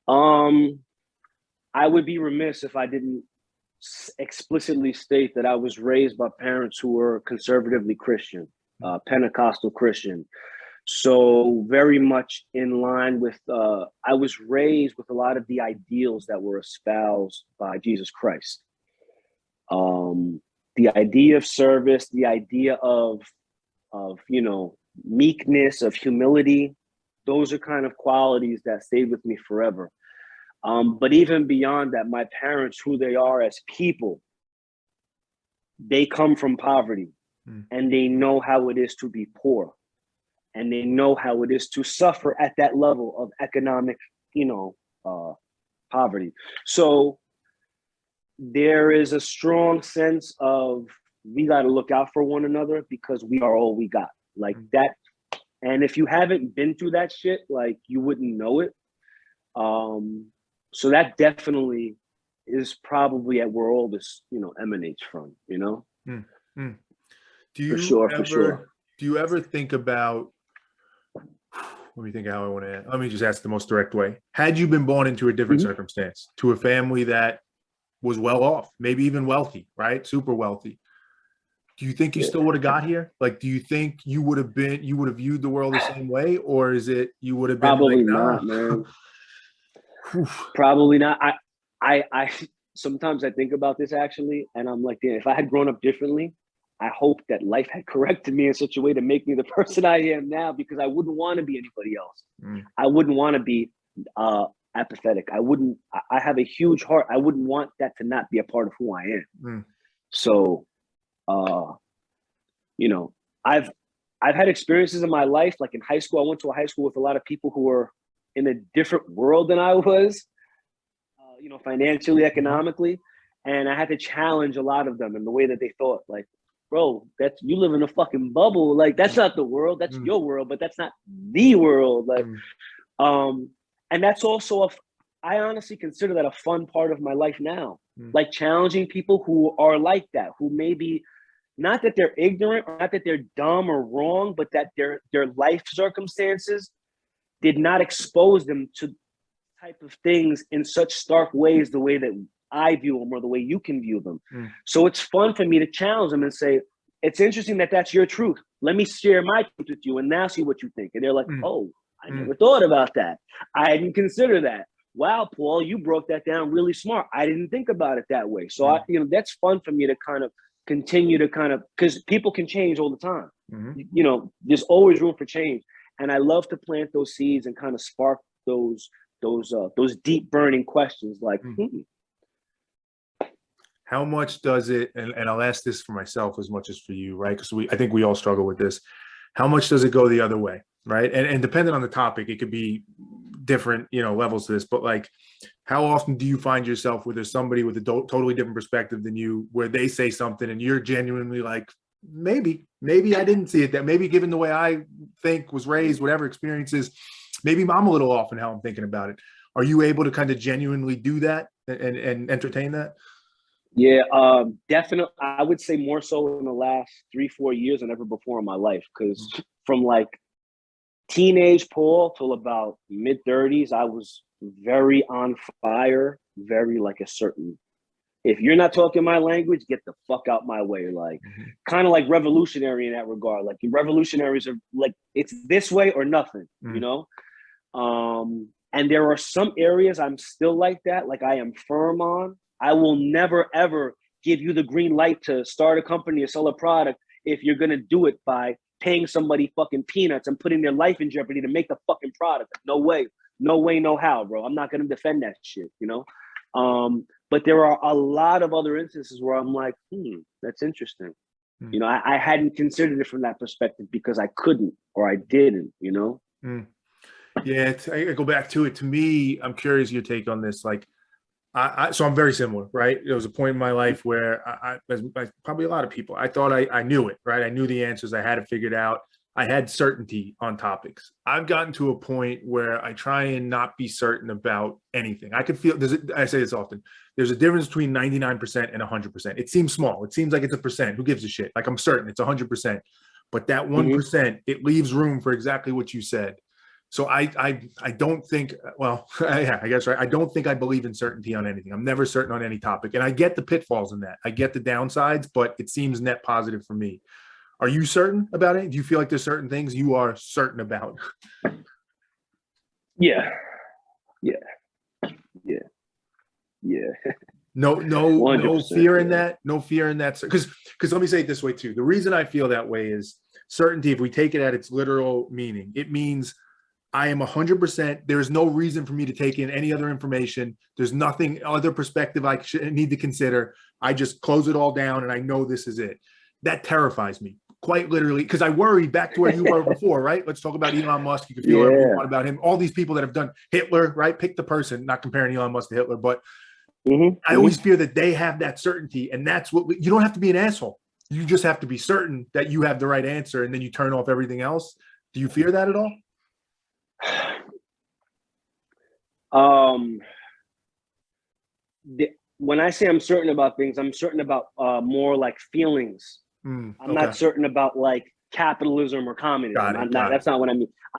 Um, I would be remiss if I didn't explicitly state that I was raised by parents who were conservatively Christian, Pentecostal Christian. So very much in line with, I was raised with a lot of the ideals that were espoused by Jesus Christ. The idea of service, the idea of meekness, of humility, those are kind of qualities that stayed with me forever. But even beyond that, my parents, who they are as people, they come from poverty and they know how it is to be poor, and they know how it is to suffer at that level of economic, poverty. So there is a strong sense of we got to look out for one another because we are all we got, like that. And if you haven't been through that shit, like, you wouldn't know it. So that definitely is probably at where all this, emanates from, Do For you sure, ever for sure. do you ever think about, let me think how I want to, let me just ask the most direct way. Had you been born into a different Mhm. circumstance, to a family that was well off, maybe even wealthy, right? Super wealthy. Do you think you Yeah. still would have got here? Like, do you think you would have viewed the world the same way? Or is it, you would have been like, Probably nah? not, man. Probably not. I sometimes I think about this actually, and I'm like, damn, if I had grown up differently, I hope that life had corrected me in such a way to make me the person I am now, because I wouldn't want to be anybody else. Mm. I wouldn't want to be apathetic. I have a huge heart. I wouldn't want that to not be a part of who I am. Mm. So, uh, you know, I've I've had experiences in my life, like in high school. I went to a high school with a lot of people who were in a different world than I was, financially, Mhm. economically, and I had to challenge a lot of them in the way that they thought. Like, bro, that's, you live in a fucking bubble. Like, that's not the world. That's Mm. your world, but that's not the world. Like, Mm. um, and that's also I honestly consider that a fun part of my life now. Mm. Like, challenging people who are like that, who maybe, not that they're ignorant or not that they're dumb or wrong, but that their life circumstances did not expose them to type of things in such stark ways, the way that I view them or the way you can view them. Mm. So it's fun for me to challenge them and say, it's interesting that that's your truth. Let me share my truth with you and now see what you think. And they're like, Mm. oh, I Mm. never thought about that. I didn't consider that. Wow, Paul, you broke that down really smart. I didn't think about it that way. So Mm. that's fun for me to kind of continue to because people can change all the time. Mhm. There's always room for change. And I love to plant those seeds and kind of spark those deep burning questions like, Mm. How much does it, and I'll ask this for myself as much as for you, right? Because I think we all struggle with this. How much does it go the other way, right? And depending on the topic, it could be different, levels to this, but like, how often do you find yourself where there's somebody with a totally different perspective than you, where they say something and you're genuinely like, maybe I didn't see it that, maybe given the way I think, was raised, whatever experiences, maybe I'm a little off in how I'm thinking about it. Are you able to kind of genuinely do that and entertain that? Yeah, definitely. I would say more so in the last 3-4 years than ever before in my life. Because from like teenage Paul till about mid 30s, I was very on fire, very like a certain. If you're not talking my language, get the fuck out my way. Like, Mhm. kind of like revolutionary in that regard. Like, revolutionaries are like, it's this way or nothing, Mm. And there are some areas I'm still like that. Like, I am firm on. I will never ever give you the green light to start a company or sell a product if you're gonna do it by paying somebody fucking peanuts and putting their life in jeopardy to make the fucking product. No way, no way, no how, bro. I'm not gonna defend that shit. But there are a lot of other instances where I'm like, that's interesting. Mm. I hadn't considered it from that perspective because I couldn't or I didn't. Mm. Yeah, I go back to it. To me, I'm curious your take on this. Like, so I'm very similar, right? There was a point in my life where as probably a lot of people, I thought I knew it, right? I knew the answers. I had it figured out. I had certainty on topics. I've gotten to a point where I try and not be certain about anything. I could feel, I say this often, there's a difference between 99% and 100%. It seems small. It seems like it's a percent. Who gives a shit? Like, I'm certain it's 100%. But that Mm-hmm. 1%, it leaves room for exactly what you said. So I don't think, well, yeah, I guess, right. I don't think I believe in certainty on anything. I'm never certain on any topic. And I get the pitfalls in that. I get the downsides, but it seems net positive for me. Are you certain about it? Do you feel like there's certain things you are certain about? Yeah. Yeah. Yeah. Yeah. No 100%. fear in Yeah. that. No fear in that. Because let me say it this way too. The reason I feel that way is certainty. If we take it at its literal meaning, it means I am 100%. There's no reason for me to take in any other information. There's nothing other perspective I need to consider. I just close it all down and I know this is it. That terrifies me quite literally, because I worry back to where you were before, right? Let's talk about Elon Musk. You can feel whatever you want about him. All these people that have done Hitler, right? Pick the person, not comparing Elon Musk to Hitler, but I always fear that they have that certainty. And that's what you don't have to be an asshole. You just have to be certain that you have the right answer and then you turn off everything else. Do you fear that at all? When I say I'm certain about things, I'm certain about more like feelings. I'm not certain about like capitalism or communism. Got it. That's not what I mean.